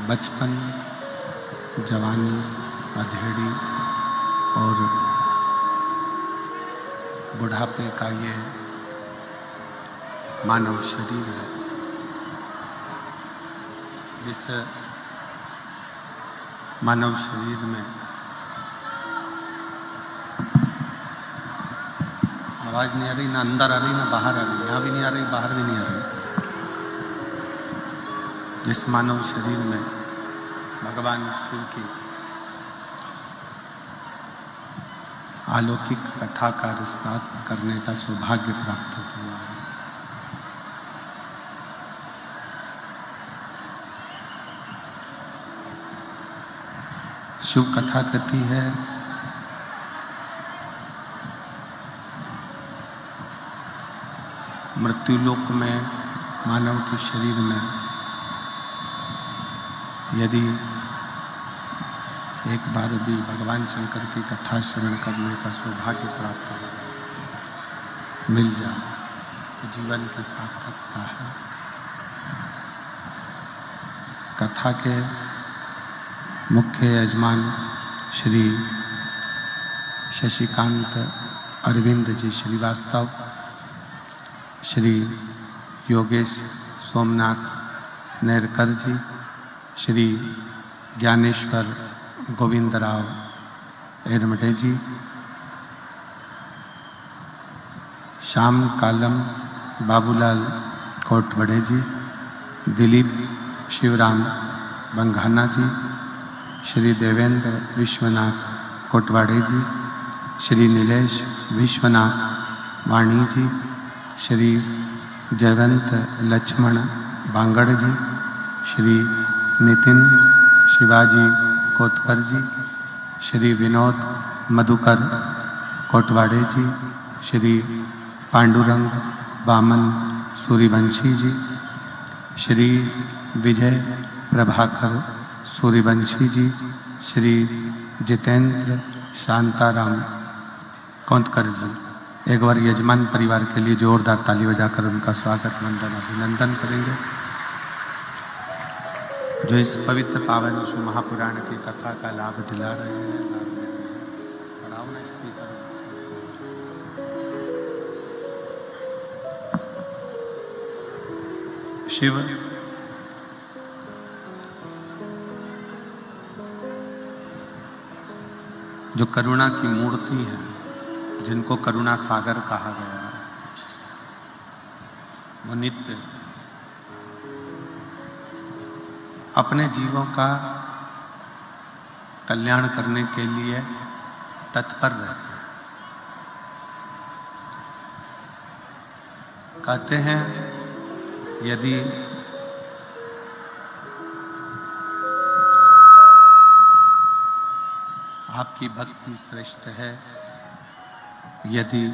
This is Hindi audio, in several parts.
बचपन, जवानी, अधेड़ी और बुढ़ापे का ये मानव शरीर है, जिस मानव शरीर में आवाज नहीं आ रही, ना अंदर आ रही ना बाहर आ रही, यहाँ भी नहीं आ रही बाहर भी नहीं आ रही। जिस मानव शरीर में भगवान शिव की अलौकिक कथा का विस्तार करने का सौभाग्य प्राप्त हुआ है। शिव कथा कहती है मृत्युलोक में मानव के शरीर में यदि एक बार भी भगवान शंकर की कथा श्रवण करने का सौभाग्य प्राप्त हो मिल जाए तो जीवन की सार्थकता है। कथा के मुख्य यजमान श्री शशिकांत अरविंद जी श्रीवास्तव, श्री योगेश सोमनाथ नेरकर जी, श्री ज्ञानेश्वर गोविंदराव एरमडे जी, श्याम कालम बाबूलाल कोटवड़े जी, दिलीप शिवराम बंघाना जी, श्री देवेंद्र विश्वनाथ कोटवाड़े जी, श्री नीलेश विश्वनाथ वाणी जी, श्री जयवंत लक्ष्मण बांगड़ जी, श्री नितिन शिवाजी कोतकर जी, श्री विनोद मधुकर कोटवाड़े जी, श्री पांडुरंग वामन सूर्यवंशी जी, श्री विजय प्रभाकर सूर्यवंशी जी, श्री जितेंद्र शांताराम कोंतकर जी। एक बार यजमान परिवार के लिए जोरदार ताली बजाकर उनका स्वागत वंदन अभिनंदन करेंगे, जो इस पवित्र पावन शिव महापुराण की कथा का लाभ दिला रहे हैं। बढ़ाओ ना स्पीकर। शिव जो करुणा की मूर्ति है, जिनको करुणा सागर कहा गया है, वो नित्य अपने जीवों का कल्याण करने के लिए तत्पर रहते हैं। कहते हैं यदि आपकी भक्ति श्रेष्ठ है, यदि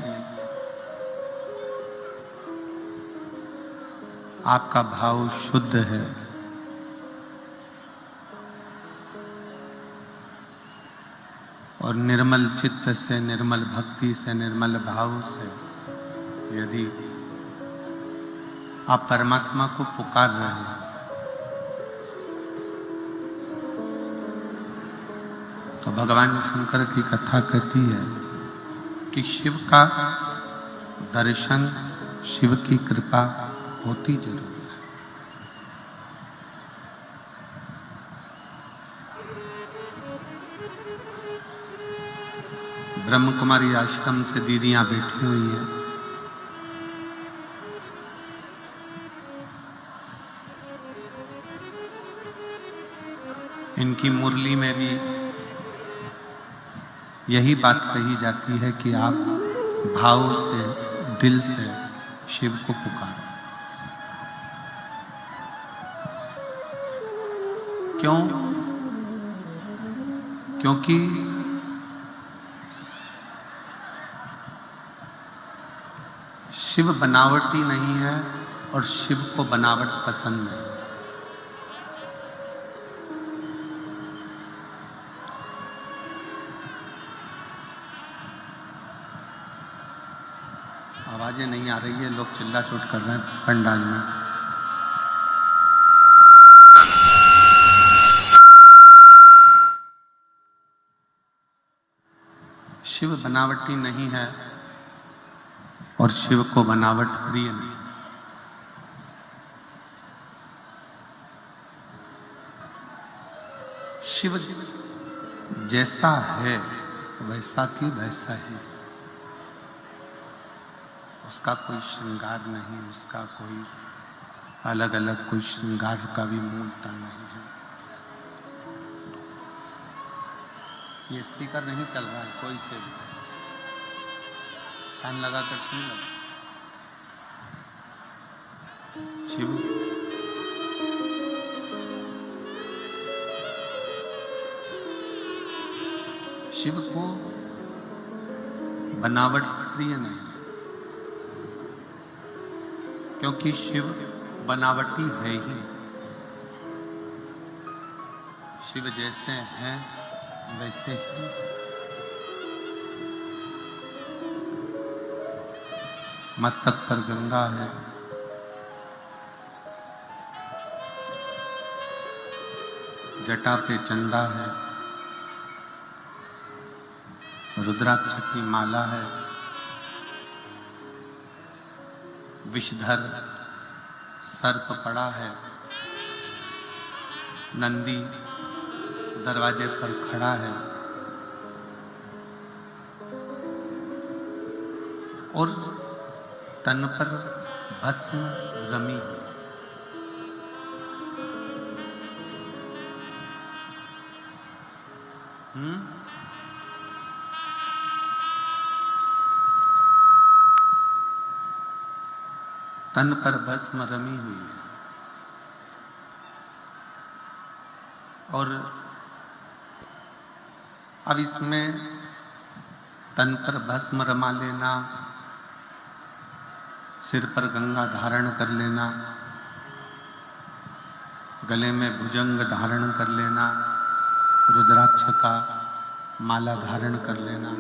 आपका भाव शुद्ध है, और निर्मल चित्त से, निर्मल भक्ति से, निर्मल भाव से यदि आप परमात्मा को पुकार रहे हैं, तो भगवान शंकर की कथा कहती है कि शिव का दर्शन, शिव की कृपा होती जरूर है। ब्रह्म कुमारी आश्रम से दीदियां बैठी हुई हैं। इनकी मुरली में भी यही बात कही जाती है कि आप भाव से, दिल से शिव को पुकारो। क्यों? क्योंकि शिव बनावटी नहीं है और शिव को बनावट पसंद नहीं। आवाजें नहीं आ रही है, लोग चिल्ला चोट कर रहे हैं पंडाल में। शिव बनावटी नहीं है और शिव को बनावट प्रिय नहीं। शिव जैसा है वैसा की वैसा ही, उसका कोई श्रृंगार नहीं, उसका कोई अलग अलग कोई श्रृंगार का भी मूलता नहीं है। ये स्पीकर नहीं चल रहा है कोई से भी, फैन लगा कर क्यों लगा। शिव शिव को बनावट प्रिय नहीं, क्योंकि शिव बनावटी है ही। शिव जैसे हैं वैसे ही मस्तक पर गंगा है, जटा पे चंदा है, रुद्राक्ष की माला है, विषधर सर्प पड़ा है, नंदी दरवाजे पर खड़ा है और तन पर भस्म रमी है। तन पर भस्म रमी हुई है और अब इसमें तन पर भस्म रमा लेना, सिर पर गंगा धारण कर लेना, गले में भुजंग धारण कर लेना, रुद्राक्ष का माला धारण कर लेना,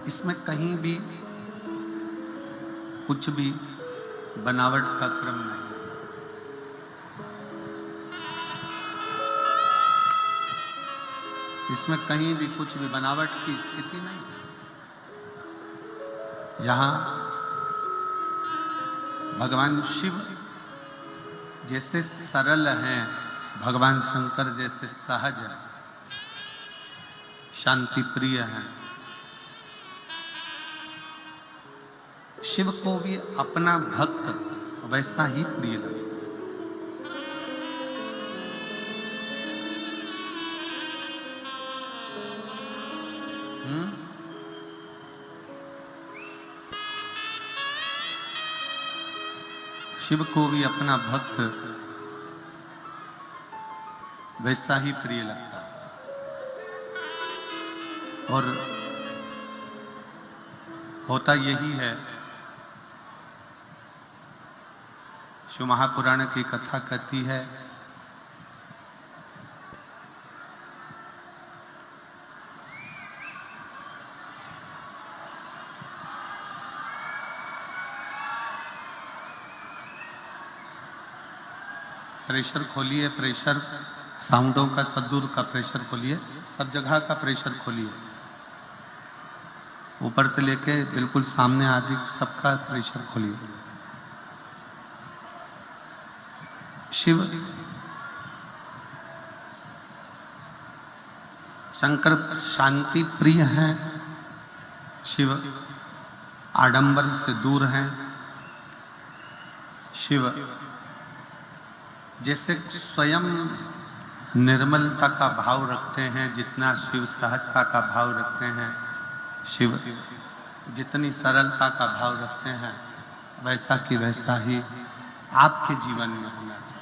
इसमें कहीं भी कुछ भी बनावट का क्रम नहीं। इसमें कहीं भी कुछ भी बनावट की स्थिति नहीं। यहां भगवान शिव जैसे सरल हैं, भगवान शंकर जैसे सहज हैं, शांति प्रिय हैं। शिव को भी अपना भक्त वैसा ही प्रिय लगे। शिव को भी अपना भक्त वैसा ही प्रिय लगता है। और होता यही है, शिव महापुराण की कथा कहती है प्रेशर खोलिए, प्रेशर साउंडों का, सद्दूर का प्रेशर खोलिए, सब जगह का प्रेशर खोलिए, ऊपर से लेके बिल्कुल सामने आदि सबका प्रेशर खोलिए। शिव शंकर शांति प्रिय हैं, शिव आडंबर से दूर हैं। शिव जैसे स्वयं निर्मलता का भाव रखते हैं, जितना शिव सहजता का भाव रखते हैं, शिव जितनी सरलता का भाव रखते हैं, वैसा कि वैसा ही आपके जीवन में होना चाहिए।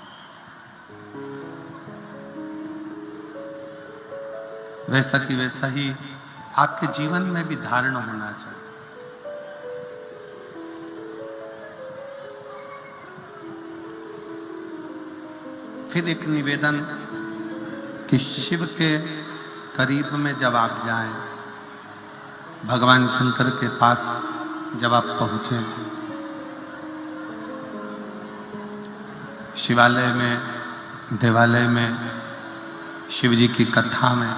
वैसा कि वैसा ही आपके जीवन में भी धारण होना चाहिए। फिर एक निवेदन कि शिव के करीब में जब आप जाएं, भगवान शंकर के पास जब आप पहुंचे, शिवालय में, देवालय में शिव जी की कथा में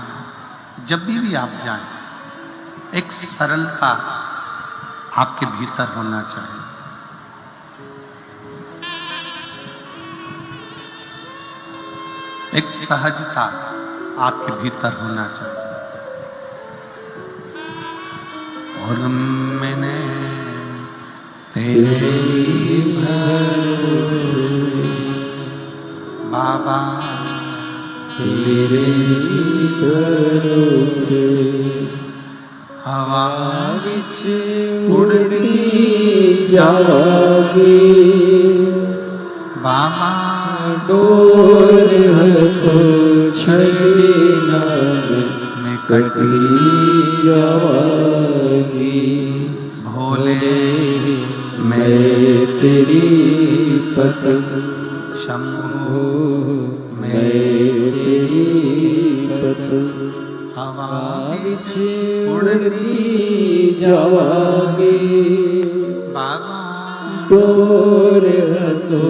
जब भी आप जाएं, एक सरलता आपके भीतर होना चाहिए। एक सहजता आपके भीतर होना चाहिए। और मैंने तेरे भरोसे बाबा, तेरे भरोसे हवा विच उड़ती जावागी बाबा, डोर तो छड़ना में कटी जावागी भोले मैं तेरी पतंग शंभु मैं तेरी पतंग हवा विच उड़ती जावागी बाबा, डोर तो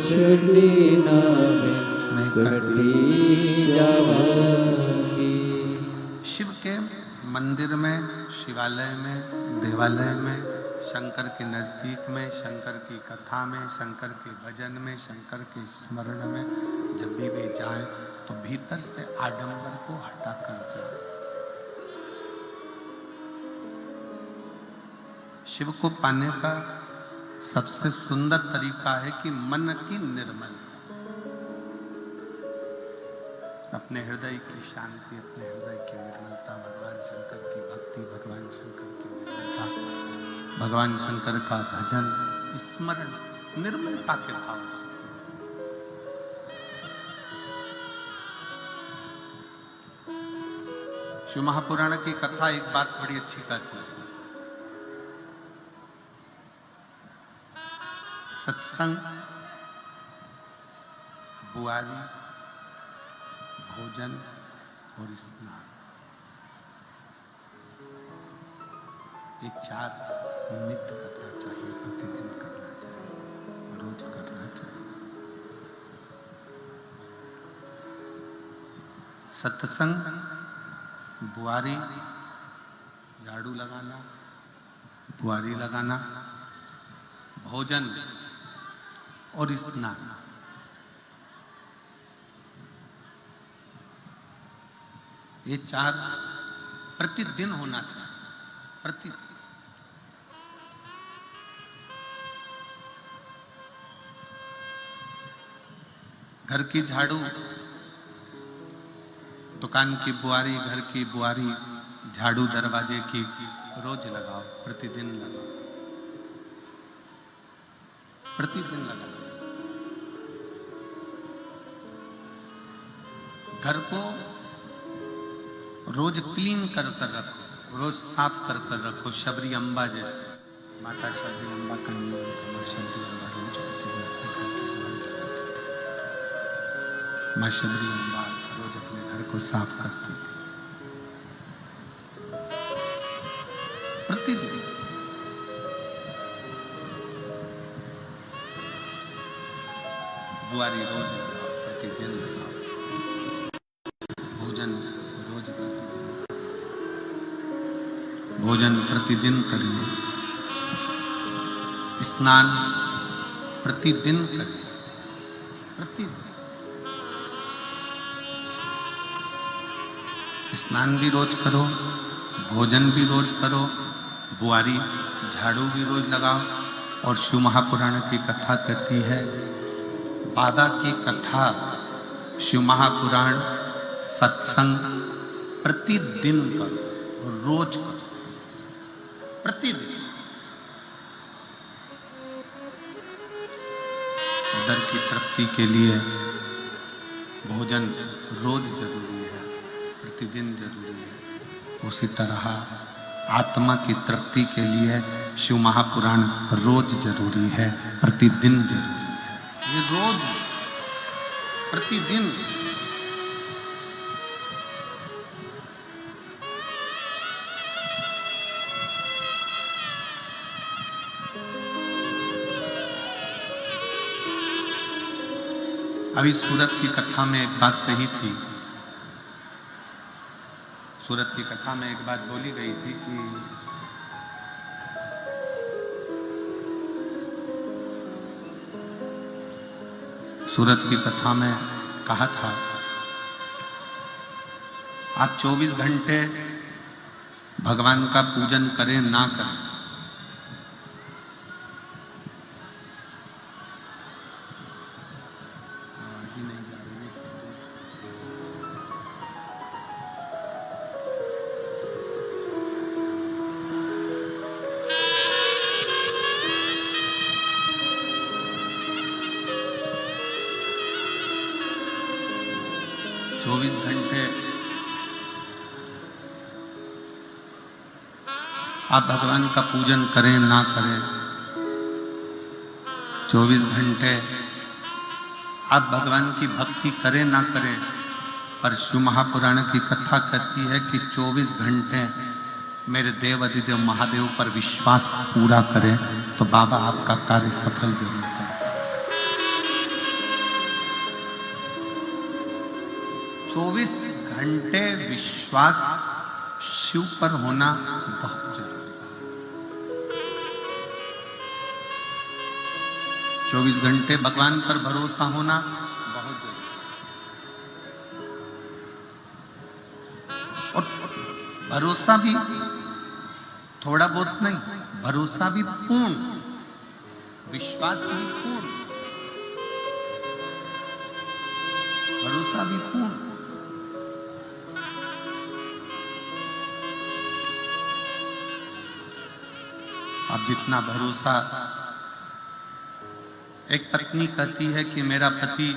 छड़ना में कटी जावागी। शिव के मंदिर में, शिवालय में, देवालय में, शंकर के नजदीक में, शंकर की कथा में, शंकर के भजन में, शंकर के स्मरण में जब भी वे जाएं तो भीतर से आडंबर को हटाकर जाएं। शिव को पाने का सबसे सुंदर तरीका है कि मन की निर्मलता, अपने हृदय की शांति, अपने हृदय की निर्मलता, भगवान शंकर की भक्ति, भगवान शंकर की निर्मलता, भगवान शंकर का भजन, स्मरण, निर्मलता के भाव से। शिव महापुराण की कथा एक बात बड़ी अच्छी कहती है, सत्संग, बुआरी, भोजन और स्नान, ये चार नित्य करना चाहिए, प्रतिदिन करना चाहिए, रोज करना चाहिए। सत्संग, बुआरी, झाड़ू लगाना, बुआरी लगाना, भोजन और स्नान, ये चार प्रतिदिन होना चाहिए, प्रतिदिन। घर की झाड़ू, दुकान की बुआरी, घर की बुआरी, झाड़ू दरवाजे की रोज लगाओ, प्रतिदिन लगाओ, प्रतिदिन लगाओ। घर को रोज क्लीन कर कर रखो, रोज साफ कर कर रखो। शबरी अम्बा जैसे, माता शबरी अम्बा का नियम था, शबरी अम्बा रोज प्रतिदिन अपने घर की बुआरी लगाती थी। माँ शबरी अम्बा रोज अपने घर को साफ करती थी, प्रतिदिन। बुआरी रोज लगाओ, प्रतिदिन लगाओ, भोजन रोज प्रतिदिन, भोजन प्रतिदिन करिए, स्नान प्रतिदिन करिए, प्रतिदिन। स्नान भी रोज करो, भोजन भी रोज करो, बुआरी झाड़ू भी रोज लगाओ। और शिव महापुराण की कथा कहती है, बाबा की कथा, शिव महापुराण, सत्संग प्रतिदिन करो, रोज करो, प्रतिदिन। उदर की तृप्ति के लिए भोजन रोज जरूरी है, प्रतिदिन जरूरी है। उसी तरह आत्मा की तृप्ति के लिए शिव महापुराण रोज जरूरी है, प्रतिदिन जरूरी है। ये रोज, प्रतिदिन। अभी सूरत की कथा में एक बात कही थी सूरत की कथा में एक बात बोली गई थी कि सूरत की कथा में कहा था आप 24 घंटे भगवान का पूजन करें ना करें, आप भगवान का पूजन करें ना करें, 24 घंटे आप भगवान की भक्ति करें ना करें, पर शिव महापुराण की कथा कहती है कि 24 घंटे मेरे देव अधिदेव महादेव पर विश्वास पूरा करें तो बाबा आपका कार्य सफल जरूर करें। 24 घंटे विश्वास शिव पर होना बहुत जरूरी। 24 घंटे भगवान पर भरोसा होना बहुत जरूरी। और भरोसा भी थोड़ा बहुत नहीं, भरोसा भी पूर्ण, विश्वास भी पूर्ण, भरोसा भी पूर्ण। अब जितना भरोसा, एक पत्नी कहती है कि मेरा पति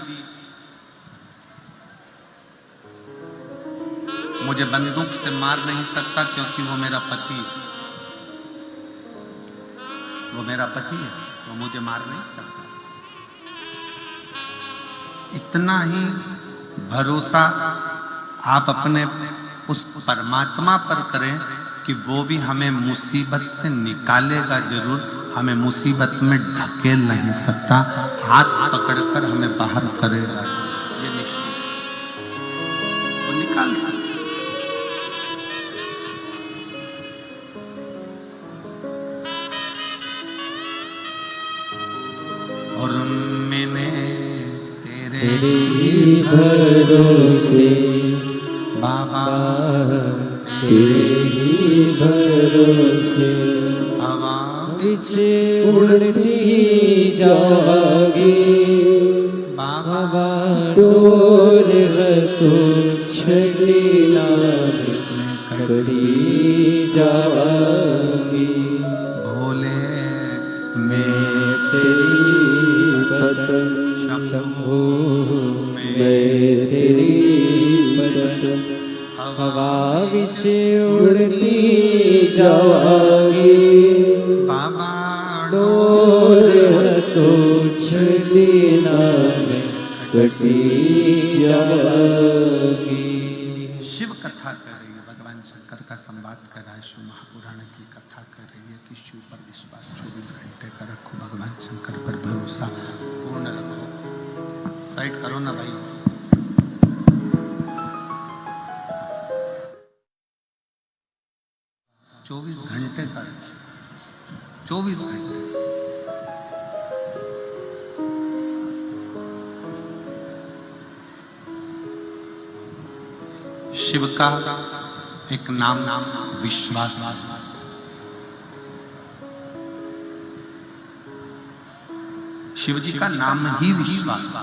मुझे बंदूक से मार नहीं सकता क्योंकि वो मेरा पति है, वो मेरा पति है, वो मुझे मार नहीं सकता। इतना ही भरोसा आप अपने उस परमात्मा पर करें कि वो भी हमें मुसीबत से निकालेगा जरूर, हमें मुसीबत में ढकेल नहीं सकता, हाथ पकड़कर हमें बाहर करेगा, ये निश्चित, वो निकाल सकता। और मैंने तेरे ही भरोसे बाबा, तेरे ही भरोसे हवा पीछे उड़ती जाओगी बाबा, डोर है तो छड़ीना में कड़ी जाओगी। भोले मैं तेरी पतन शंभो, मैं तेरी पतन हवा पीछे उड़ती जाओगी बाबा, डोर है तो छड़ीना में कटी जाओगी। शिव कथा कर रही है, भगवान शंकर का संवाद कर रहा है, शिव महापुराण की कथा कर रही है कि शिव पर विश्वास 24 घंटे का रखो, भगवान शंकर पर भरोसा पूर्ण रखो। साइड करो ना भाई। चौबीस घंटे का, 24 घंटे। शिव का एक नाम विश्वास। शिव जी का नाम ही विश्वास।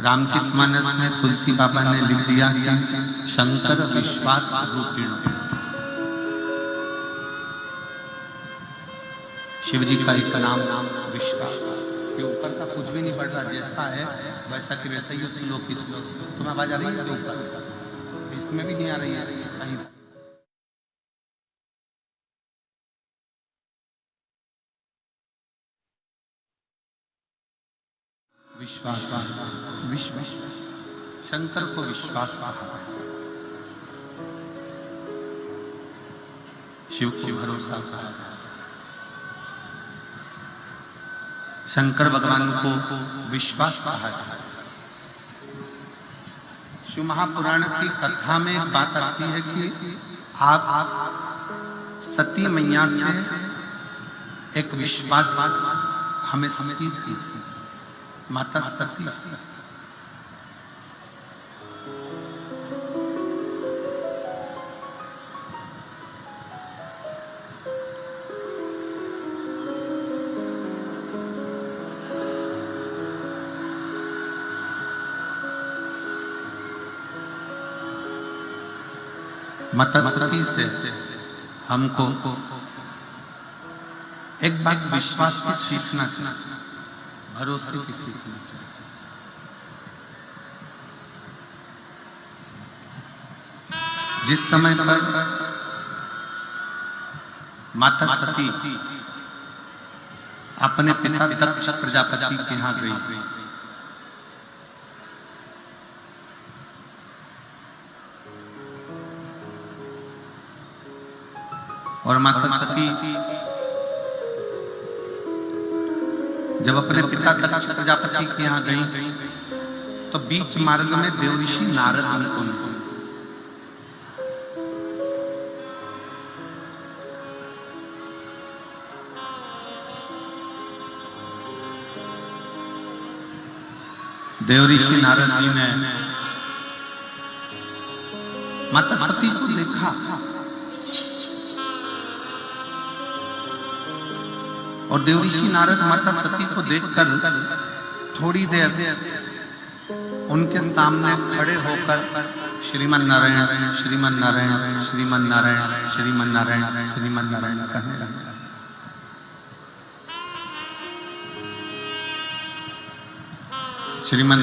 रामचरितमानस में तुलसी बाबा ने लिख दिया कि शंकर विश्वास रूपिण। शिव जी का एक नाम विश्वास। ये ऊपर का कुछ भी नहीं बढ़ रहा, जैसा है वैसा कि वैसा ही श्लोक। तुम्हें आवाज आ रही है ऊपर? इसमें भी नहीं आ रही है कहीं। विश्वास, विश्वास, शंकर को विश्वास कहा, शिव को भरोसा कहा। शंकर भगवान को विश्वास कहा जाता है। शिव महापुराण की कथा में एक बात आती है कि आप सती मैया से एक विश्वास हमें सीखी, माता सती से। माता सती से हमको एक बात विश्वास की सीखना चाहिए, भरोसे की सीखना चाहिए। जिस समय पर माता सती अपने पिता दक्ष प्रजापति के यहाँ गई, और माता सती जब अपने पिता दक्ष प्रजापति के यहाँ गई तो बीच मार्ग में देवऋषि नारद उनको मिले। देवऋषि नारद जी ने माता सती को देखा और देवऋषि नारद माता सती को देखकर थोड़ी देर उनके सामने खड़े होकर श्रीमन नारायण श्रीमन नारायण श्रीमन नारायण श्रीमन नारायण श्रीमन नारायण कहने लगे। श्रीमन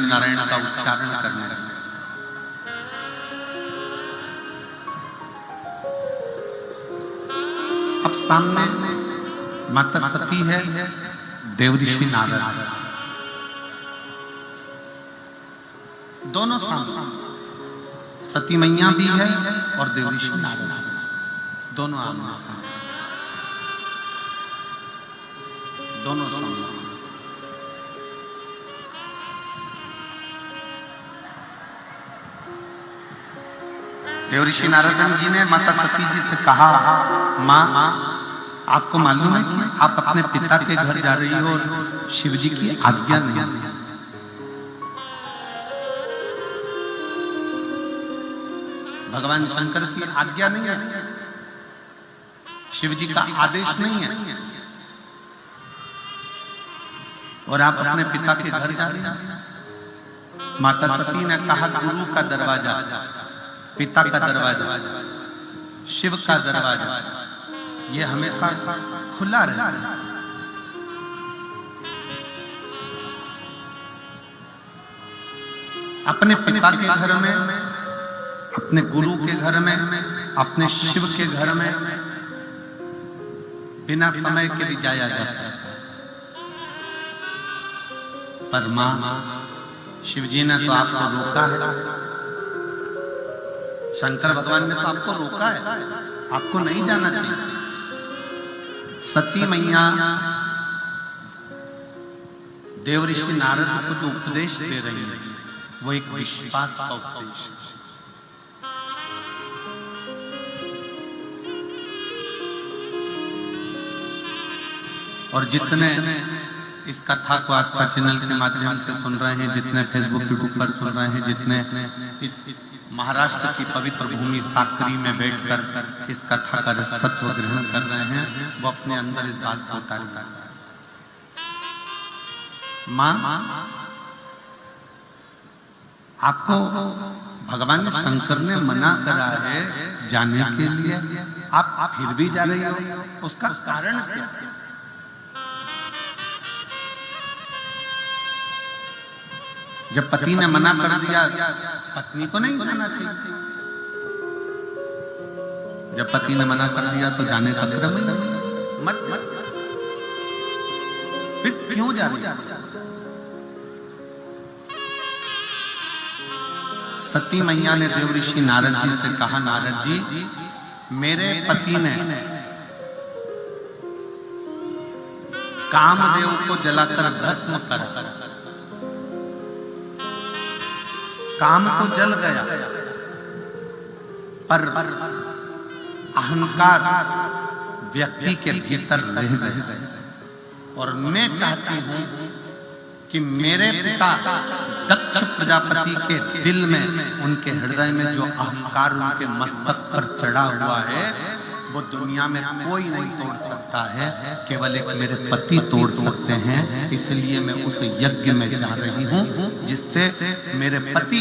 नारायण का उच्चारण करने लगे। अब सामने माता सती है, देवऋषि नारद, दोनों सामने, सती मैया भी है और देवऋषि नारद, दोनों आमने सामने, दोनों सामने। देवऋषि नारद जी ने माता सती जी से कहा, माँ आपको मालूम है कि आप अपने पिता के घर जा रही हो और शिव जी की आज्ञा नहीं है। भगवान शंकर की आज्ञा नहीं है, शिव जी का आदेश नहीं है, और आप अपने पिता के घर जा रही हैं। माता सती ने कहा, गुरु का दरवाजा, पिता का दरवाजा, शिव का दरवाजा ये हमेशा खुला रहता है। अपने पिता के घर में, अपने गुरु के घर में, अपने शिव के घर में बिना समय के भी जाया जा सकता है। पर मां, शिव जी ने तो आपको रोका है, शंकर भगवान ने तो आपको रोका है, आपको नहीं जाना चाहिए। सती मैया देवऋषि नारद को जो उपदेश दे रही है वो एक विश्वास का उपदेश है। और जितने इस कथा को आस्था चैनल के माध्यम से सुन रहे हैं, जितने फेसबुक यूट्यूब पर सुन रहे हैं, जितने इस महाराष्ट्र की पवित्र भूमि साकरी में बैठकर इस कथा का रसतत्व ग्रहण कर रहे हैं, वो अपने अंदर इस बात को उतारें। मां, आपको भगवान शंकर ने मना करा है जाने के लिए, आप फिर भी जा रही हो, उसका कारण क्या? जब पति ने मना कर दिया, पत्नी को नहीं जाना चाहिए। जब पति ने मना कर दिया तो जाने का क्रम ही नहीं, मत फिर क्यों जा रही? सती मैया ने देवऋषि नारद जी से कहा, नारद जी, मेरे पति ने कामदेव को जलाकर भस्म कर काम तो जल गया, पर अहंकार व्यक्ति के भीतर रह गए। और मैं चाहती हूं कि मेरे पिता दक्ष प्रजापति के दिल में, उनके हृदय में जो अहंकार उनके मस्तक पर चढ़ा हुआ है, वो दुनिया में कोई नहीं तोड़ सकता है, केवल एक मेरे पति तोड़ सकते हैं। इसलिए मैं उस यज्ञ में जा रही हूं, जिससे मेरे पति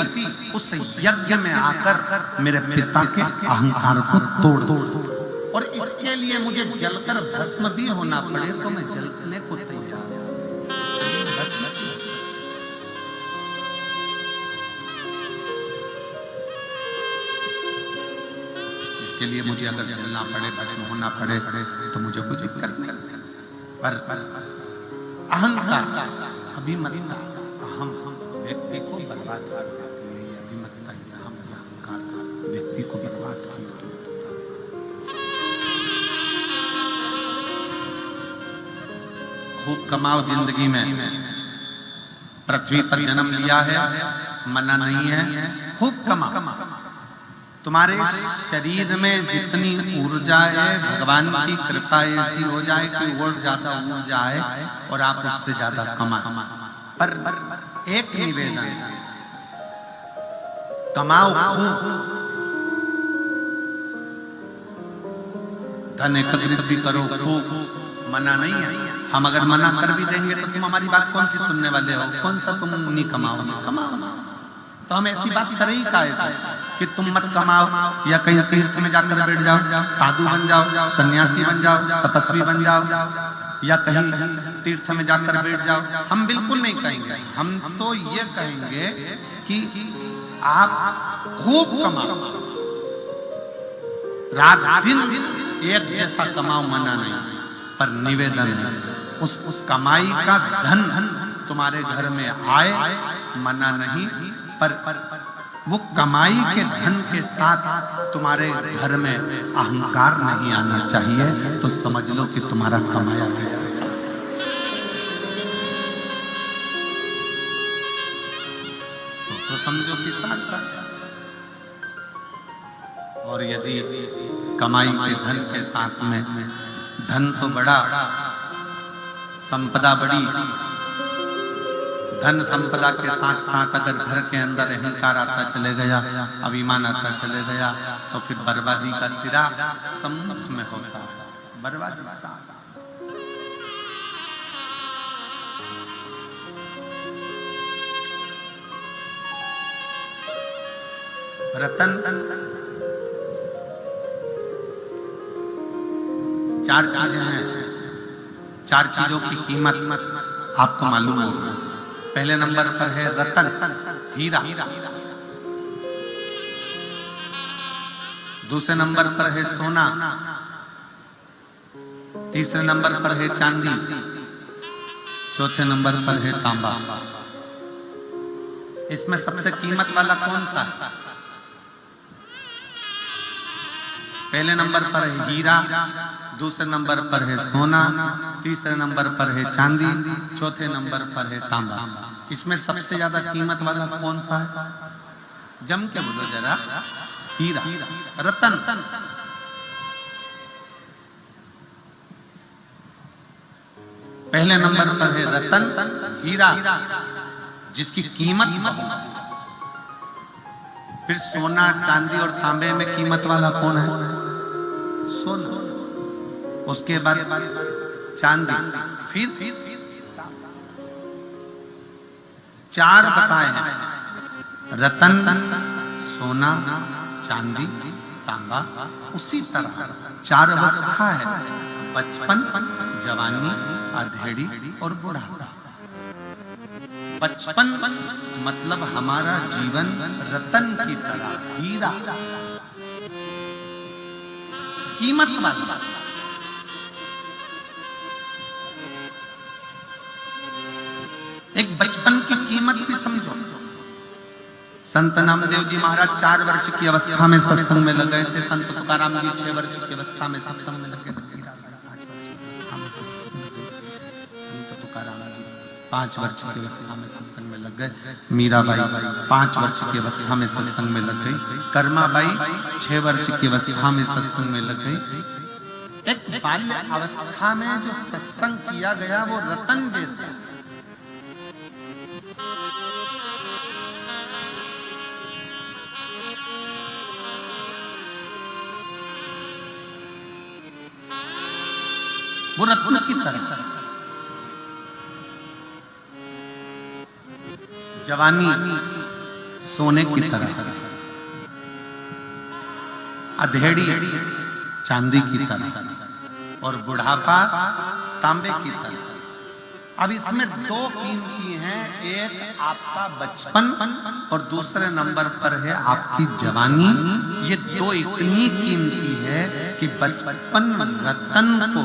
उस यज्ञ में आकर मेरे पिता के अहंकार को तोड़ दो। और इसके लिए मुझे जलकर भस्म भी होना पड़े तो मैं जलने को तैयार हूं। इसके लिए मुझे अगर जलना पड़े, भस्म होना पड़े तो मुझे कुछ दिक्कत नहीं। पर अहंकार, अभिमतता, अहम व्यक्ति को बर्बाद कर देती है। अभिमतता, अहम, अहंकार व्यक्ति को बर्बाद कर देती है। खूब कमाओ जिंदगी में, पृथ्वी पर जन्म लिया है, मना नहीं है, खूब कमाओ। तुम्हारे शरीर में जितनी ऊर्जा है, भगवान की कृपा ऐसी हो जाए कि और ज्यादा ऊर्जा है और आप उससे ज्यादा कमाओ। पर एक निवेदन, कमाओ खूब, धन एकत्रित भी करो खूब, मना नहीं है। हम अगर मना कर भी देंगे तो तुम हमारी बात कौन सी सुनने वाले हो? कौन सा तुम नहीं कमाओ? तो हम ऐसी बात करें ही काहे कि तुम मत कमाओ, या कहीं तीर्थ में जाकर बैठ जाओ, साधु बन जाओ, सन्यासी बन जाओ, तपस्वी बन जाओ, या कहीं तीर्थ में जाकर बैठ जाओ। हम बिल्कुल नहीं कहेंगे। हम तो ये कहेंगे कि आप खूब कमाओ, रात दिन एक जैसा कमाओ, मना नहीं। पर निवेदन है, उस कमाई का धन तुम्हारे घर में आए, मना नहीं। पर वो कमाई के धन के साथ तुम्हारे घर में अहंकार नहीं आना चाहिए, तो समझ लो कि तुम्हारा कमाया गया। तो समझो कि सार्थक। और यदि कमाई के धन के साथ में, धन तो बड़ा, संपदा बड़ी, धन संपदा के साथ साथ अगर घर के अंदर अहंकार आता चले गया, अभिमान आता चले गया, तो फिर बर्बादी का सिरा सम्मुख में होता है। बर्बादी रतन, चार चीजें हैं, चार चीजों की कीमत आपको मालूम होगा। पहले नंबर पर है रतन, हीरा। दूसरे नंबर पर है सोना। तीसरे नंबर पर है चांदी। चौथे नंबर पर है तांबा। इसमें सबसे कीमत वाला कौन सा है? पहले नंबर पर है हीरा, दूसरे नंबर पर है सोना, तीसरे नंबर पर है चांदी, चौथे नंबर पर है तांबा। इसमें सबसे ज्यादा कीमत वाला कौन सा है? जम के बोलो जरा। हीरा, रतन। पहले नंबर पर है रतन, हीरा, जिसकी कीमत बहुत। फिर सोना, चांदी और तांबे में कीमत वाला कौन है? सोना। उसके बाद चांदी, फिर चार बताए हैं, रतन, सोना, चांदी, तांबा। उसी तरह चार अवस्था है, बचपन, जवानी, अधेड़ी और बुढ़ापा। बचपन मतलब हमारा जीवन रतन की तरह, हीरा, कीमत वाला। एक बचपन की कीमत भी समझो। संत नामदेव जी महाराज 4 वर्ष की अवस्था में सत्संग में लगे थे। संत तुकाराम जी 6 वर्ष की अवस्था में सत्संग में लगे थे। 5 वर्ष की अवस्था में सत्संग में लगे। संत तुकाराम जी 5 वर्ष की अवस्था में सत्संग में लगे। लग गए। मीराबाई 5 वर्ष की अवस्था में सत्संग में लग गई। कर्माबाई 6 वर्ष की अवस्था में सत्संग में लग गई। एक बाल्य अवस्था में जो सत्संग किया गया वो रतन जैसा, वो रत्न की तरह। जवानी सोने की तरह, अधेड़ी चांदी की तरह और बुढ़ापा तांबे की तरह। अब इसमें 2 कीमती हैं, एक आपका बचपन और दूसरे नंबर पर है आपकी जवानी। ये 2 इतनी कीमती है कि बचपन रतन को,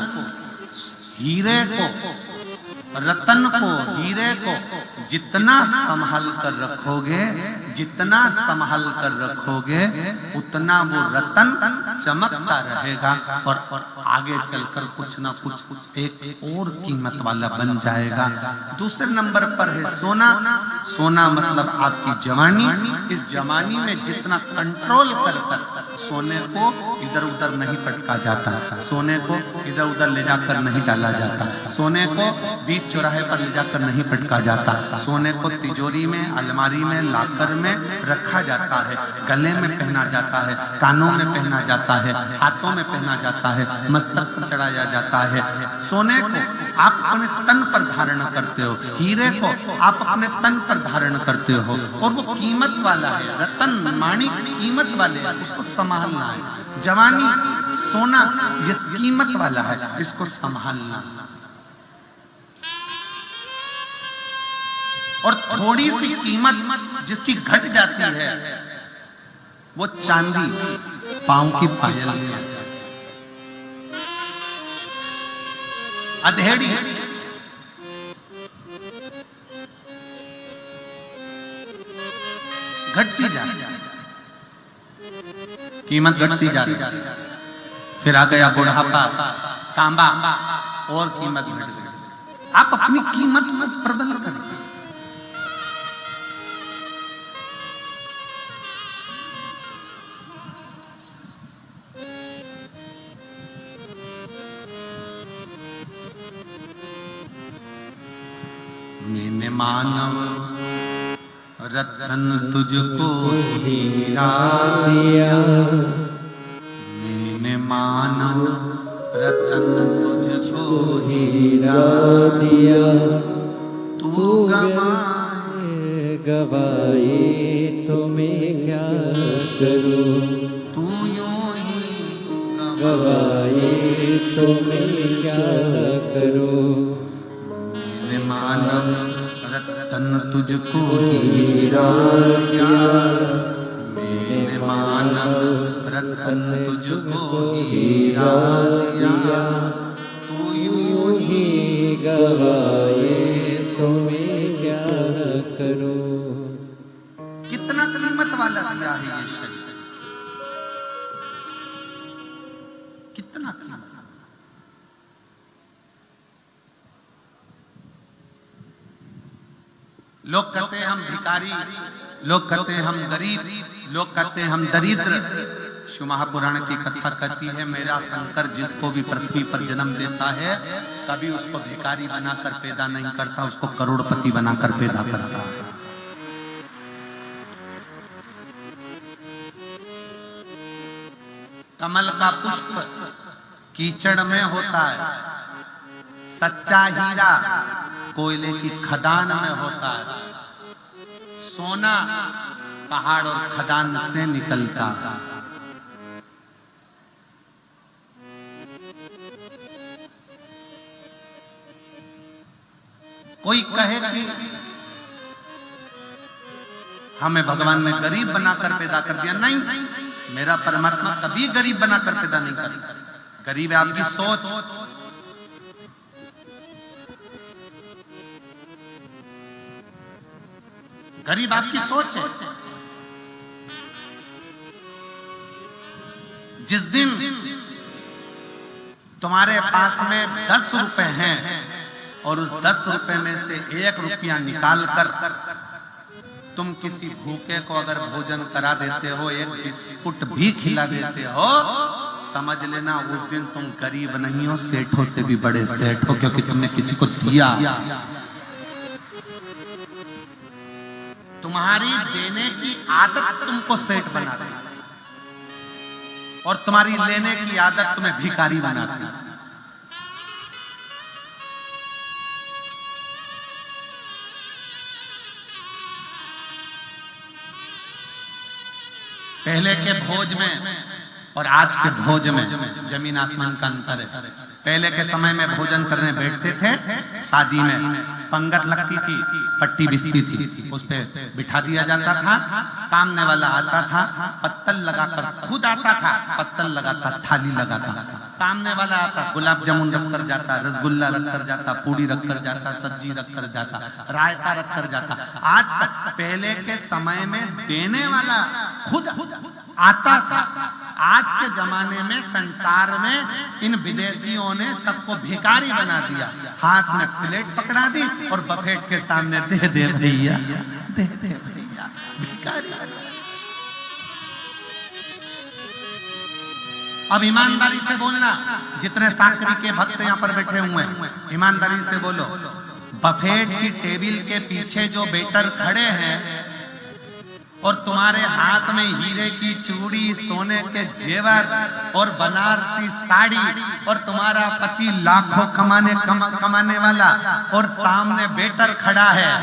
हीरे को, रतन को, हीरे को जितना संभाल कर रखोगे, जितना संभाल कर रखोगे, उतना वो रतन चमकता रहेगा और आगे चलकर कुछ ना कुछ एक और कीमत वाला बन जाएगा। दूसरे नंबर पर है सोना। सोना मतलब आपकी जवानी। इस जवानी में जितना कंट्रोल कर सोने को इधर उधर नहीं पटका जाता, सोने को इधर उधर ले जाकर नहीं डाला जाता, सोने को बीच चौराहे पर ले जाकर नहीं पटका जाता, सोने को तिजोरी में, अलमारी में, लाकर में रखा जाता है, गले में पहना जाता है, कानों में पहना जाता है, हाथों में पहना जाता है, मस्तक पर चढ़ाया जाता है। सोने को आप अपने तन पर धारण करते हो, हीरे को आप अपने तन पर धारण करते हो और वो कीमत वाला है। रतन माणिक कीमत वाले हैं, उसको संभालना है। जवानी सोना ये कीमत वाला है, इसको संभालना। और थोड़ी सी कीमत जिसकी घट जाती है वो चांदी पांव की पायल में, अधेड़ी घटती जाती, कीमत घटती जाती। फिर आ गया बुढ़ापा, तांबा, और कीमत घट गई। आप अपनी कीमत मत प्रबल करें। मैंने मानव रतन तुझको हीरा दिया, मैंने मानव रतन तुझको हीरा दिया, तू गवाए गवाए तो मैं क्या करूं, तू यूं ही गवाए तो मैं क्या करूं। मैंने मानव रतन तुझको हीरा दिया, मैंने मानव रतन तुझको हीरा दिया, तू यूं ही गवाए तो मैं क्या करूं। कितना कीमत वाला दिया है ये शरीर, कितना कीमत। लोग कहते हैं हम भिखारी, लोग कहते हैं हम गरीब, लोग कहते हैं हम दरिद्र। शिव महापुराण की कथा कहती है मेरा शंकर जिसको भी पृथ्वी पर जन्म देता है कभी उसको भिखारी बनाकर पैदा नहीं करता, उसको करोड़पति बनाकर पैदा करता है। कमल का पुष्प कीचड़ में होता है, सच्चा हीरा कोयले की खदान में होता है, सोना पहाड़ और खदान से निकलता है। कोई कहे कि हमें भगवान ने गरीब बनाकर पैदा कर दिया, नहीं, मेरा परमात्मा कभी गरीब बनाकर पैदा नहीं करता। गरीब है आपकी सोच, गरीब आपकी सोच है। जिस दिन तुम्हारे पास में 10 रुपए हैं और उस 10 रुपए में से 1 रुपया निकाल कर तुम किसी भूखे को अगर भोजन करा देते हो, एक बिस्कुट भी खिला देते हो, समझ लेना उस दिन तुम गरीब नहीं हो, सेठों से भी बड़े सेठ हो, क्योंकि तुमने किसी को दिया। तुम्हारी देने की आदत तुमको सेठ बना देती और तुम्हारी लेने की आदत तुम्हें भिखारी बनाती है। पहले के भोज में और आज के भोज में जमीन आसमान का अंतर है। पहले के समय में भोजन करने बैठते थे, शादी में पंगत लगती थी, पट्टी बिछती थी, उस पे बिठा दिया जाता था, सामने वाला आता था, पत्तल लगाकर खुद आता था, पत्तल लगाता, थाली लगाता, सामने वाला आता, गुलाब जामुन रख कर जाता, रसगुल्ला रख कर जाता, पूड़ी रख कर जाता, सब्जी रख कर जाता, रायता रख कर जाता। आज पहले के समय में देने वाला खुद आता था। आज के जमाने में संसार में इन विदेशियों ने सबको भिखारी बना दिया। हाथ में प्लेट पकड़ा दी और बफेट के सामने दे दे भैया, दे दे भैया, भिखारी। अब ईमानदारी से बोलना, जितने साकरी के भक्त यहाँ पर बैठे हुए हैं, ईमानदारी से बोलो, बफेट की टेबल के पीछे जो वेटर खड़े हैं और तुम्हारे हाथ में हीरे की चूड़ी, सोने के जेवर और बनारसी साड़ी, और तुम्हारा पति लाखों कमाने वाला और सामने वेटर खड़ा है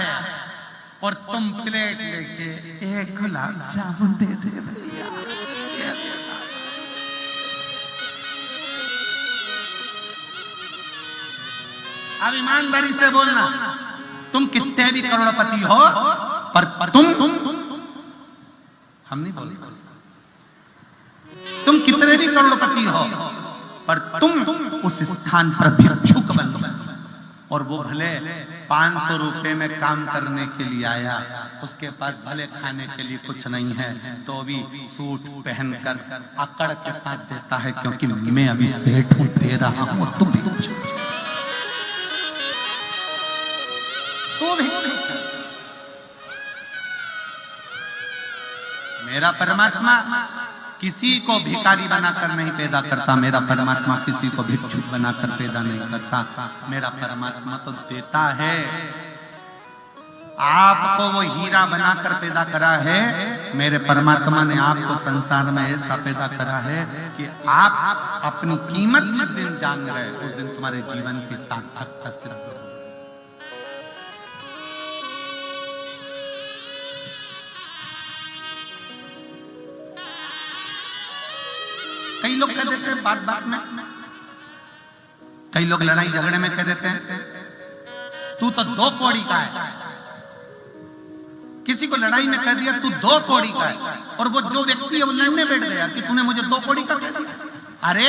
और तुम प्लेट लेके एक गुलाब जामुन दे दे भैया। अब ईमानदारी से बोलना, तुम कितने भी करोड़पति हो, पर तुम हम नहीं बोले, तुम कितने भी करोड़पति हो, पर तुम उस स्थान पर भिक्षुक बन जाओ। और वो भले 500 रुपए में काम करने के लिए आया, उसके पास भले खाने के लिए कुछ नहीं है, तो भी सूट पहनकर अकड़ के साथ देता है, क्योंकि मैं अभी सेठ हूं, दे रहा हूं, तुम भी कुछ मेरा परमात्मा किसी को भिखारी बनाकर नहीं पैदा करता, मेरा परमात्मा किसी को भिक्षुक बनाकर पैदा नहीं करता। मेरा परमात्मा तो देता है। आपको वो हीरा बनाकर पैदा करा है, मेरे परमात्मा ने आपको संसार में ऐसा पैदा करा है कि आप अपनी कीमत जिस दिन जान गए, उस दिन तुम्हारे जीवन की सार्थकता सिद्ध हो। कई लोग कह देते हैं बात बात में, कई लोग लड़ाई झगड़े में कह देते हैं तू तो 2 कौड़ी का है। किसी को लड़ाई में कह दिया तू 2 कौड़ी का है, और वो जो व्यक्ति है वो लड़ने बैठ गया कि तूने मुझे 2 कौड़ी का कह दिया। अरे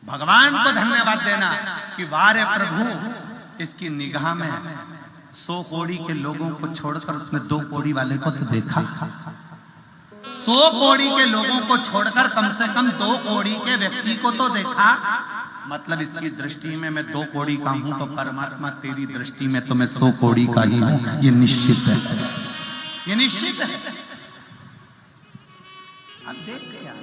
भगवान को धन्यवाद देना कि वारे प्रभु, इसकी निगाह में 100 कौड़ी के लोगों को छोड़कर उसने 2 कौड़ी वाले को तो देखा। 100 कौड़ी के लोगों को छोड़कर कम से कम 2 कौड़ी के व्यक्ति को तो देखा। मतलब इसकी दृष्टि में मैं 2 कौड़ी का हूं, तो परमात्मा तेरी दृष्टि में तो मैं 100 कौड़ी का ही हूं। ये निश्चित है, ये निश्चित है। अब देख गया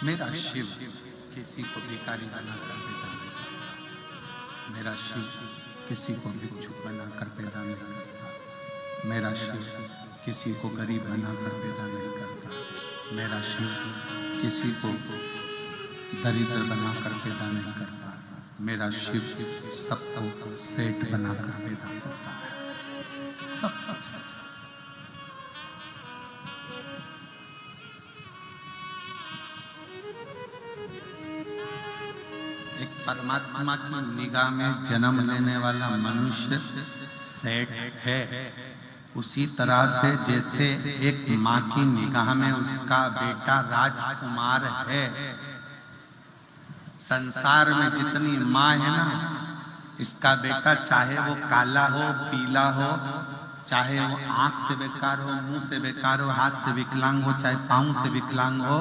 मेरा शिव किसी को भिखारी बनाकर पैदा नहीं करता। मेरा शिव किसी को भिक्षुक बनाकर पैदा नहीं करता। मेरा शिव किसी को गरीब बनाकर पैदा नहीं करता। मेरा शिव किसी को दरिद्र बनाकर पैदा नहीं करता। मेरा शिव सबको सेठ बनाकर पैदा करता है। सब एक परमात्मा की निगाह में जन्म लेने वाला मनुष्य सेठ है। उसी तरह से जैसे एक माँ की निगाह में उसका बेटा राजकुमार है। संसार में जितनी माँ है ना, इसका बेटा चाहे वो काला हो, पीला हो, चाहे वो आंख से बेकार हो, मुंह से बेकार हो, हाथ से विकलांग हो, चाहे पांव से विकलांग हो,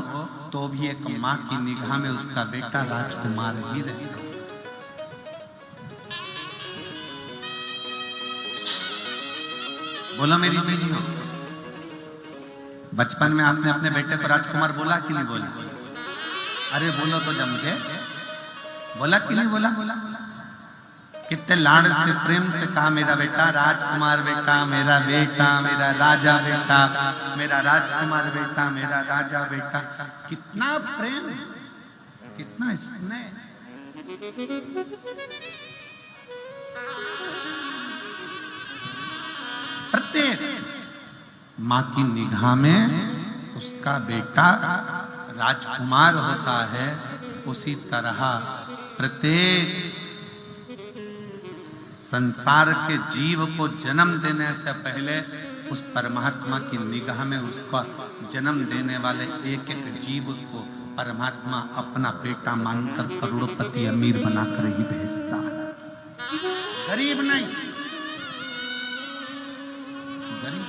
तो भी एक माँ की निगाह में उसका बेटा राजकुमार ही रहेगा। बोलो मेरी जीजियो, बचपन में आपने अपने बेटे को राजकुमार बोला कि नहीं बोला? अरे बोलो तो जम के, बोला कि नहीं बोला? कितने लाड़ से प्रेम से कहा मेरा बेटा राजकुमार बेटा, मेरा बेटा, मेरा राजा बेटा, मेरा राजकुमार बेटा, मेरा राजा बेटा। कितना प्रेम, कितना स्नेह। प्रत्येक माँ की निगाह में उसका बेटा राजकुमार होता है। उसी तरह प्रत्येक संसार के जीव को जन्म देने से पहले उस परमात्मा की निगाह में उसका जन्म देने वाले एक एक जीव को परमात्मा अपना बेटा मानकर करोड़पति अमीर बनाकर ही भेजता है, गरीब नहीं। गरीब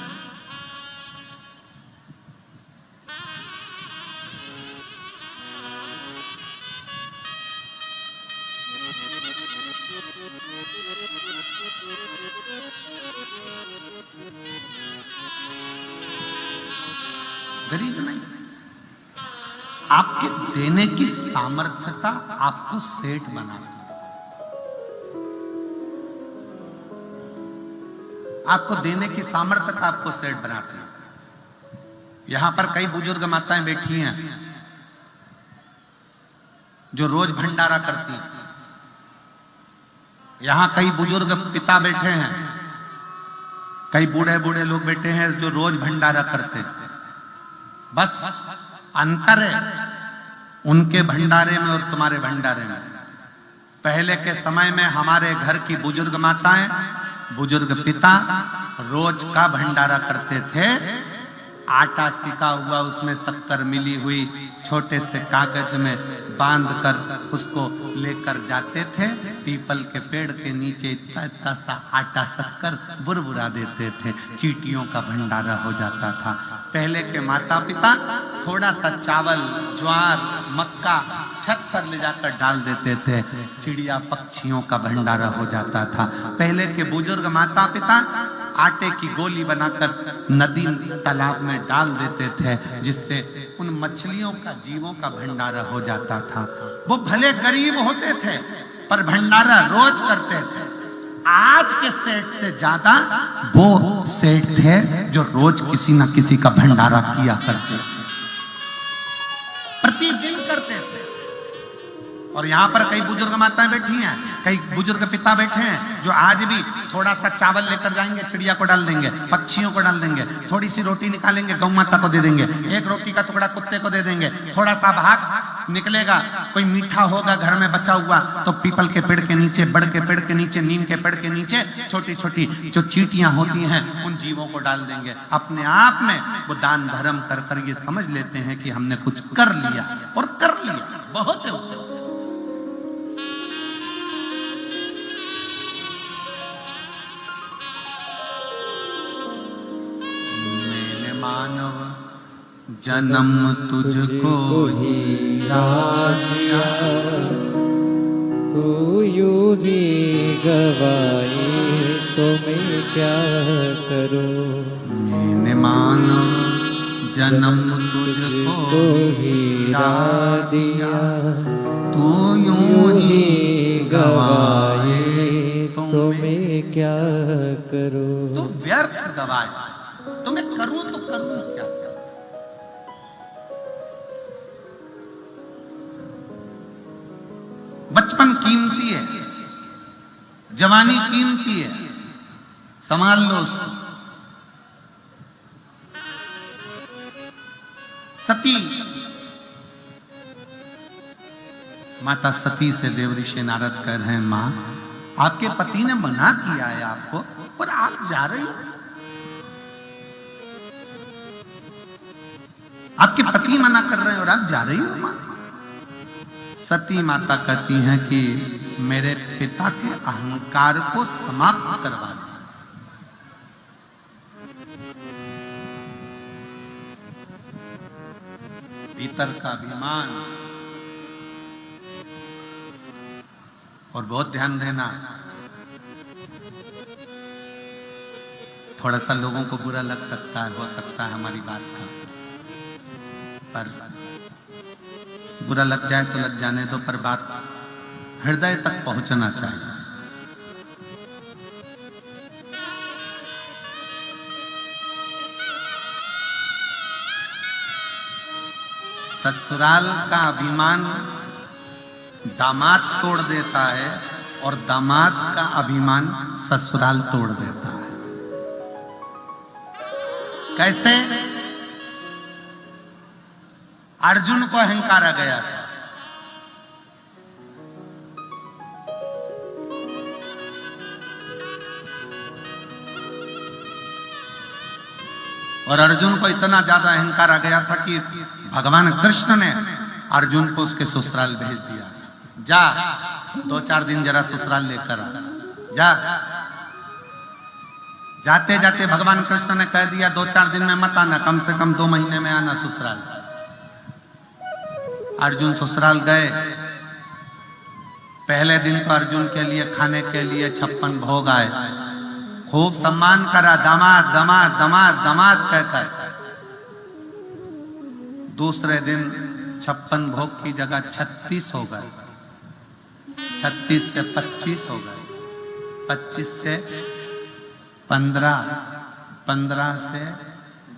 गरीब नहीं। आपके देने की सामर्थ्यता आपको सेठ बनाती है। आपको देने की सामर्थ्यता आपको सेठ बनाती है। यहां पर कई बुजुर्ग माताएं बैठी हैं जो रोज भंडारा करती हैं। यहां कई बुजुर्ग पिता बैठे हैं, कई बूढ़े बूढ़े लोग बैठे हैं जो रोज भंडारा करते हैं। बस अंतर है उनके भंडारे में और तुम्हारे भंडारे में। पहले के समय में हमारे घर की बुजुर्ग माताएं, बुजुर्ग पिता रोज का भंडारा करते थे। आटा सिका हुआ, उसमें शक्कर मिली हुई, छोटे से कागज में बांधकर उसको लेकर जाते थे। पीपल के पेड़ के नीचे इतना इतना सा आटा शक्कर बुरबुरा देते थे, चींटियों का भंडारा हो जाता था। पहले के माता पिता थोड़ा सा चावल, ज्वार, मक्का छत पर ले जाकर डाल देते थे, चिड़िया पक्षियों का भंडारा हो जाता था। पहले के बुजुर्ग माता पिता आटे की गोली बनाकर नदी तालाब में डाल देते थे, जिससे उन मछलियों का, जीवों का भंडारा हो जाता था। वो भले गरीब होते थे पर भंडारा रोज करते थे। आज के सेठ से ज्यादा वो सेठ थे जो रोज किसी ना किसी का भंडारा किया करते थे, प्रतिदिन करते थे। और यहाँ पर कई बुजुर्ग माताएं बैठी हैं, कई बुजुर्ग पिता बैठे हैं जो आज भी थोड़ा सा चावल लेकर जाएंगे, चिड़िया को डाल देंगे, पक्षियों को डाल देंगे, थोड़ी सी रोटी निकालेंगे, गौ माता को दे देंगे, एक रोटी का टुकड़ा कुत्ते को दे देंगे, थोड़ा सा भाग निकलेगा, कोई मीठा होगा घर में बचा हुआ तो पीपल के पेड़ के नीचे, बड़ के पेड़ के नीचे, नीम के पेड़ के नीचे छोटी छोटी जो चींटियां होती हैं उन जीवों को डाल देंगे। अपने आप में वो दान धर्म कर कर ये समझ लेते हैं कि हमने कुछ कर लिया, और कर लिया बहुत है। मानव जन्म तुझको ही दिया, तू यूं ही गवाए तो मैं क्या करूं। मैंने मानव जन्म तुझको ही दिया, तू यूं ही गवाए तो मैं क्या करूं। तो व्यर्थ गवाए, तो मैं करूं तो करूं क्या? बचपन कीमती है, जवानी कीमती है, संभाल लो उसको। सती माता सती से देवऋषि नारद कह रहे हैं, मां आपके पति ने मना किया है आपको, पर आप जा रही हो। आपके पति मना कर रहे हैं और आप जा रही हो मां। सती माता कहती हैं कि मेरे पिता के अहंकार को समाप्त करवा दो। भीतर का अभिमान। और बहुत ध्यान देना, थोड़ा सा लोगों को बुरा लग सकता है, हो सकता है हमारी बात का, पर बुरा लग जाए तो लग जाने दो, पर बात हृदय तक पहुंचना चाहिए। ससुराल का अभिमान दामाद तोड़ देता है और दामाद का अभिमान ससुराल तोड़ देता है। कैसे? अर्जुन को अहंकार आ गया था, और अर्जुन को इतना ज्यादा अहंकार आ गया था कि भगवान कृष्ण ने अर्जुन को उसके ससुराल भेज दिया। जा 2-4 दिन जरा ससुराल लेकर आ जा। जाते जाते भगवान कृष्ण ने कह दिया 2-4 दिन में मत आना, कम से कम 2 महीने में आना ससुराल। अर्जुन ससुराल गए। पहले दिन तो अर्जुन के लिए खाने के लिए 56 भोग आए, खूब सम्मान करा, दामाद दामाद दामाद दामाद कहकर। दूसरे दिन 56 भोग की जगह 36 हो गए, 36 से 25 हो गए, 25 से 15, 15 से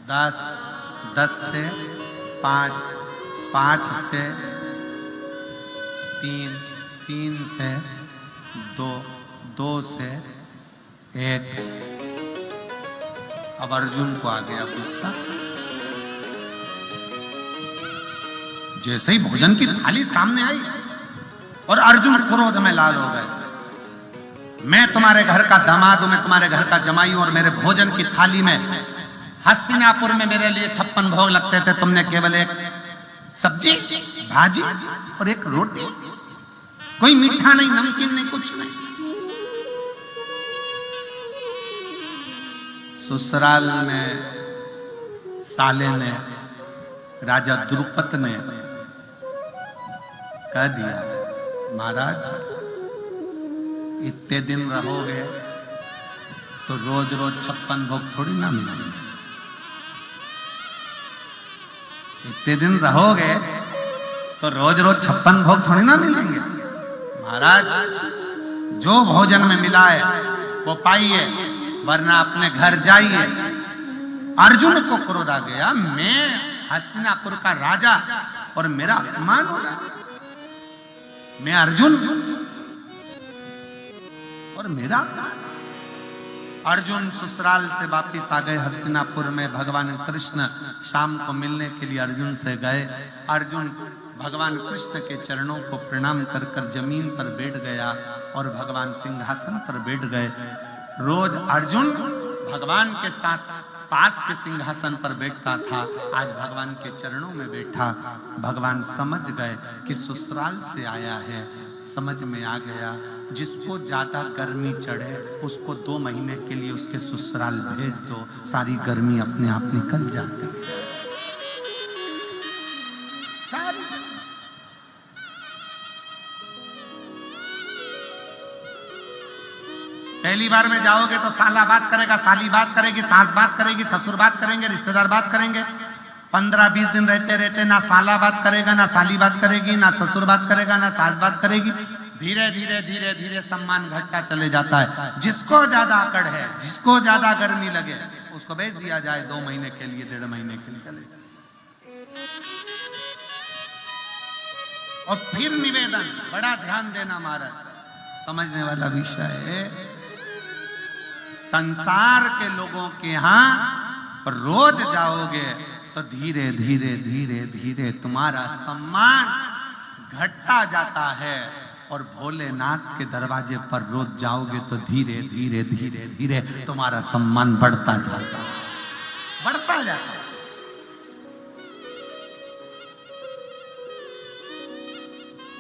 10, 10 से 5, 5 से 3, 3 से 2, 2 से 1। अब अर्जुन को आ गया गुस्सा। जैसे ही भोजन की थाली सामने आई और अर्जुन क्रोध में लाल हो गए। मैं तुम्हारे घर का दामाद हूं, मैं तुम्हारे घर का जमाई हूं, और मेरे भोजन की थाली में हस्तिनापुर में मेरे लिए 56 भोग लगते थे, तुमने केवल एक सब्जी, भाजी और एक रोटी, कोई मीठा नहीं, नमकीन नहीं, कुछ नहीं। ससुराल में साले ने, राजा द्रुपद ने कह दिया, महाराज इतने दिन रहोगे तो रोज रोज 56 भोग थोड़ी ना मिलेंगे। इतने दिन रहोगे तो रोज रोज 56 भोग थोड़ी ना मिलेंगे। महाराज जो भोजन में मिला है वो पाइए, वरना अपने घर जाइए। अर्जुन को क्रोध आ गया, मैं हस्तिनापुर का राजा और मेरा अपमान हो रहा, मैं अर्जुन और मेरा अपमान। अर्जुन ससुराल से वापिस आ गए हस्तिनापुर में। भगवान कृष्ण शाम को मिलने के लिए अर्जुन से गए। अर्जुन भगवान कृष्ण के चरणों को प्रणाम कर कर जमीन पर बैठ गया और भगवान सिंहासन पर बैठ गए। रोज अर्जुन भगवान के साथ पास के सिंहासन पर बैठता था, आज भगवान के चरणों में बैठा। भगवान समझ गए कि ससुराल से आया है, समझ में आ गया जिसको ज्यादा गर्मी चढ़े उसको 2 महीने के लिए उसके ससुराल भेज दो, सारी गर्मी अपने आप निकल जाती है। पहली बार में जाओगे तो साला बात करेगा, साली बात करेगी, सास बात करेगी, ससुर बात करेंगे, रिश्तेदार बात करेंगे। 15-20 दिन रहते रहते ना साला बात करेगा, ना साली बात करेगी, ना ससुर बात करेगा, ना सास बात करेगी। धीरे धीरे धीरे धीरे सम्मान घटता चले जाता है। जिसको ज्यादा अकड़ है, जिसको ज्यादा गर्मी लगे, उसको भेज दिया जाए 2 महीने के लिए, 1.5 महीने के लिए चले जाए। और फिर निवेदन, बड़ा ध्यान देना महाराज, समझने वाला विषय है। संसार के लोगों के यहां रोज जाओगे तो धीरे धीरे धीरे धीरे तुम्हारा सम्मान घटता जाता है, और भोलेनाथ के दरवाजे पर रोज जाओगे तो धीरे धीरे धीरे धीरे तुम्हारा सम्मान बढ़ता जाता है, बढ़ता जाता है।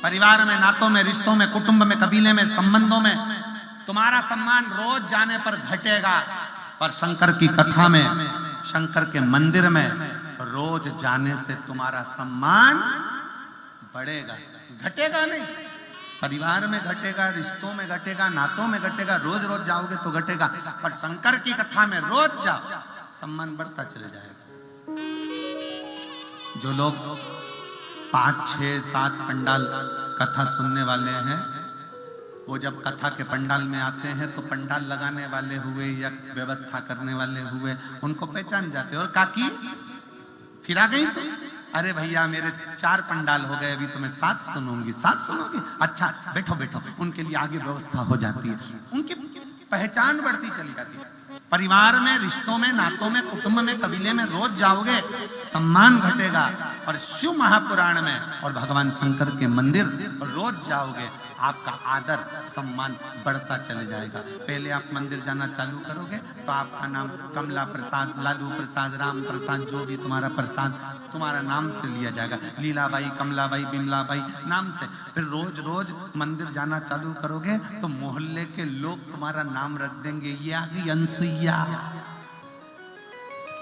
परिवार में, नातों में, रिश्तों में, कुटुंब में, कबीले में, संबंधों में तुम्हारा सम्मान रोज जाने पर घटेगा, पर शंकर की कथा में, शंकर के मंदिर में रोज जाने से तुम्हारा सम्मान बढ़ेगा, घटेगा नहीं। परिवार में घटेगा, रिश्तों में घटेगा, नातों में घटेगा, रोज रोज जाओगे तो घटेगा, पर शंकर की कथा में रोज जाओ, सम्मान बढ़ता चले जाएगा। जो लोग 5, 6, 7 पंडाल कथा सुनने वाले हैं, वो जब कथा के पंडाल में आते हैं तो पंडाल लगाने वाले हुए या व्यवस्था करने वाले हुए उनको पहचान जाते हैं। और काकी फिर आ गई तो, अरे भैया मेरे 4 पंडाल हो गए, अभी तो मैं 7 सुनूंगी। 7 सुनोगी? अच्छा बैठो बैठो। उनके लिए आगे व्यवस्था हो जाती है, उनकी पहचान बढ़ती चली जाती है। परिवार में, रिश्तों में, नातों में, कुटुंब में, कबीले में रोज जाओगे, सम्मान घटेगा। और शिव महापुराण में और भगवान शंकर के मंदिर रोज जाओगे, आपका आदर सम्मान बढ़ता चले जाएगा। पहले आप मंदिर जाना चालू करोगे तो आपका नाम कमला प्रसाद, लालू प्रसाद, राम प्रसाद, जो भी तुम्हारा प्रसाद तुम्हारा नाम से लिया जाएगा, लीलाबाई, कमलाबाई, बिमलाबाई नाम से। फिर रोज रोज मंदिर जाना चालू करोगे तो मोहल्ले के लोग तुम्हारा नाम रख देंगे, ये आ गई अनसुईया,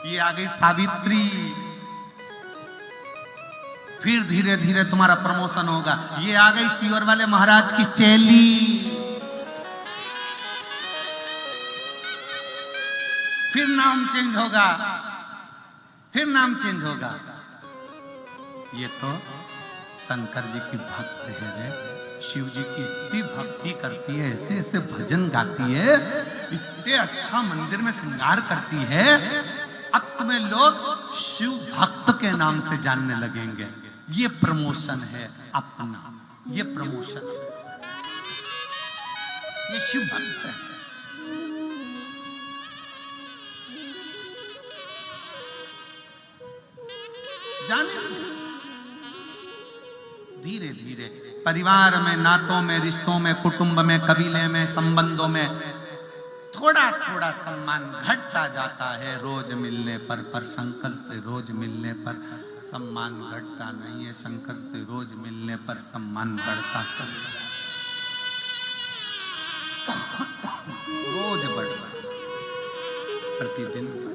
ये आ गई सावित्री। फिर धीरे धीरे तुम्हारा प्रमोशन होगा, ये आ गई सीवर वाले महाराज की चेली। फिर नाम चेंज होगा, फिर नाम चेंज होगा। ये तो शंकर जी की भक्त है रे, शिव जी की इतनी भक्ति करती है, ऐसे ऐसे भजन गाती है, इतने अच्छा मंदिर में श्रृंगार करती है, अब तुम्हें लोग शिव भक्त के नाम से जानने लगेंगे। ये प्रमोशन है अपना, ये प्रमोशन है, ये शिव भक्त है। जाने धीरे धीरे परिवार में, नातों में, रिश्तों में, कुटुंब में, कबीले में, संबंधों में थोड़ा थोड़ा सम्मान घटता जाता है रोज मिलने पर शंकर से रोज मिलने पर सम्मान घटता नहीं है। शंकर से रोज मिलने पर सम्मान बढ़ता चलता है, रोज बढ़ता, प्रतिदिन बढ़ता।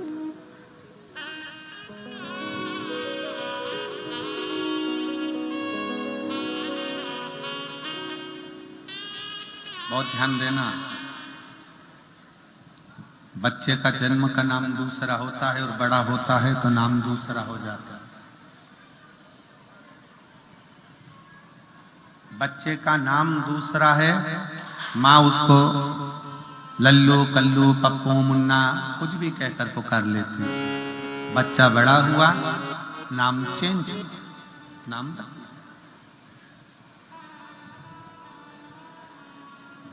बहुत ध्यान देना, बच्चे का जन्म का नाम दूसरा होता है और बड़ा होता है तो नाम दूसरा हो जाता है। बच्चे का नाम दूसरा है, माँ उसको लल्लू, कल्लू, पप्पू, मुन्ना कुछ भी कहकर पुकार लेती है। बच्चा बड़ा हुआ, नाम चेंज, नाम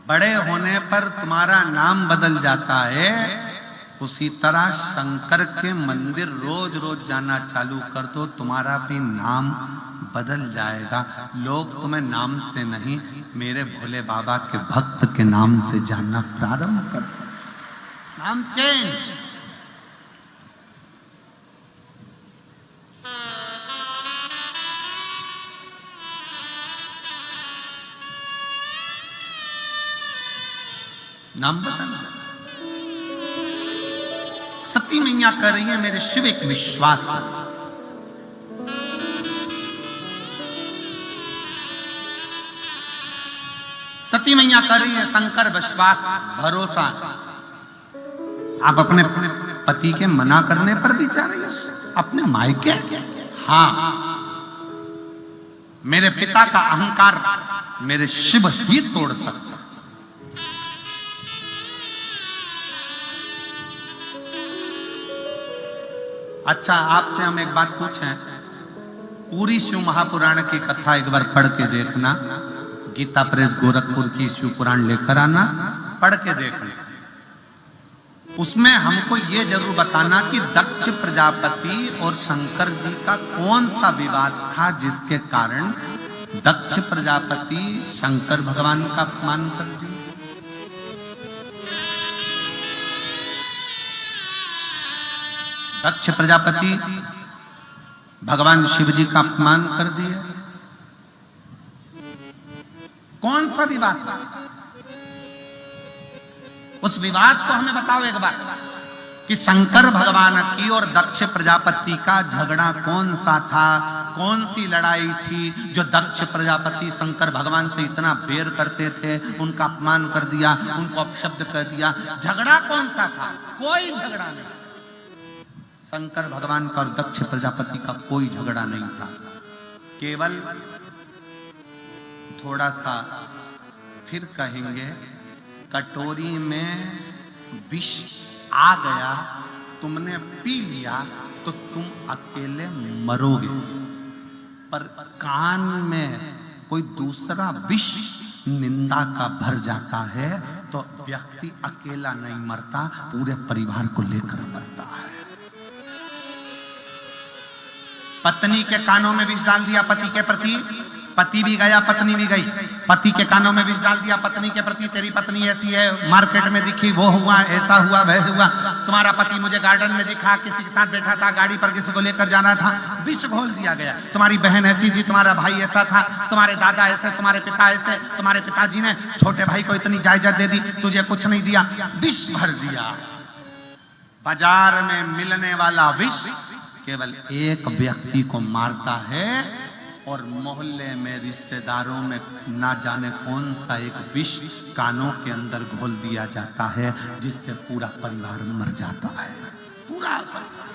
बड़े होने पर तुम्हारा नाम बदल जाता है। उसी तरह शंकर के मंदिर रोज रोज जाना चालू कर दो, तुम्हारा भी नाम बदल जाएगा। लोग तुम्हें नाम से नहीं, मेरे भोले बाबा के भक्त के नाम से जानना प्रारंभ कर दो। नाम चेंज। नाम बताना। सती मैया कर रही है मेरे शिव एक विश्वास, सती मैया कर रही है शंकर विश्वास, भरोसा। आप अपने पति के मना करने पर भी जा रही है, अपने मायके? हाँ, मेरे पिता का अहंकार मेरे शिव ही तोड़ सकता। अच्छा, आपसे हम एक बात पूछें, पूरी शिव महापुराण की कथा एक बार पढ़ के देखना, गीता प्रेस गोरखपुर की शिव पुराण लेकर आना, पढ़ के देखना। उसमें हमको ये जरूर बताना कि दक्ष प्रजापति और शंकर जी का कौन सा विवाद था जिसके कारण दक्ष प्रजापति शंकर भगवान का अपमान कर दिया। दक्ष प्रजापति भगवान शिव जी का अपमान कर दिया। कौन सा विवाद था? उस विवाद को हमें बताओ एक बार। कि शंकर भगवान की और दक्ष प्रजापति का झगड़ा कौन सा था, कौन सी लड़ाई थी जो दक्ष प्रजापति शंकर भगवान से इतना बैर करते थे, उनका अपमान कर दिया, उनको अपशब्द कर दिया। झगड़ा कौन सा था? कोई झगड़ा नहीं। शंकर भगवान का और दक्ष प्रजापति का कोई झगड़ा नहीं था। केवल थोड़ा सा फिर कहेंगे, कटोरी में विष आ गया, तुमने पी लिया तो तुम अकेले मरोगे, पर कान में कोई दूसरा विष निंदा का भर जाता है तो व्यक्ति अकेला नहीं मरता, पूरे परिवार को लेकर मरता है। पत्नी के कानों में विष डाल दिया पति के प्रति, पति भी गया पत्नी भी गई। पति के कानों में विष डाल दिया पत्नी के प्रति, तेरी पत्नी ऐसी है, मार्केट में दिखी, वो हुआ, ऐसा हुआ, वह हुआ। तुम्हारा पति मुझे गार्डन में दिखा, किसी के साथ बैठा था, गाड़ी पर किसी को लेकर जाना था, विष घोल दिया गया। तुम्हारी बहन ऐसी थी, तुम्हारा भाई ऐसा था, तुम्हारे दादा ऐसे, तुम्हारे पिता ऐसे, तुम्हारे पिताजी ने छोटे भाई को इतनी जायदाद दे दी, तुझे कुछ नहीं दिया, विष भर दिया। बाजार में मिलने वाला विष केवल एक व्यक्ति को मारता है और मोहल्ले में रिश्तेदारों में ना जाने कौन सा एक विष कानों के अंदर घोल दिया जाता है, जिससे पूरा परिवार मर जाता है। पूरा परिवार।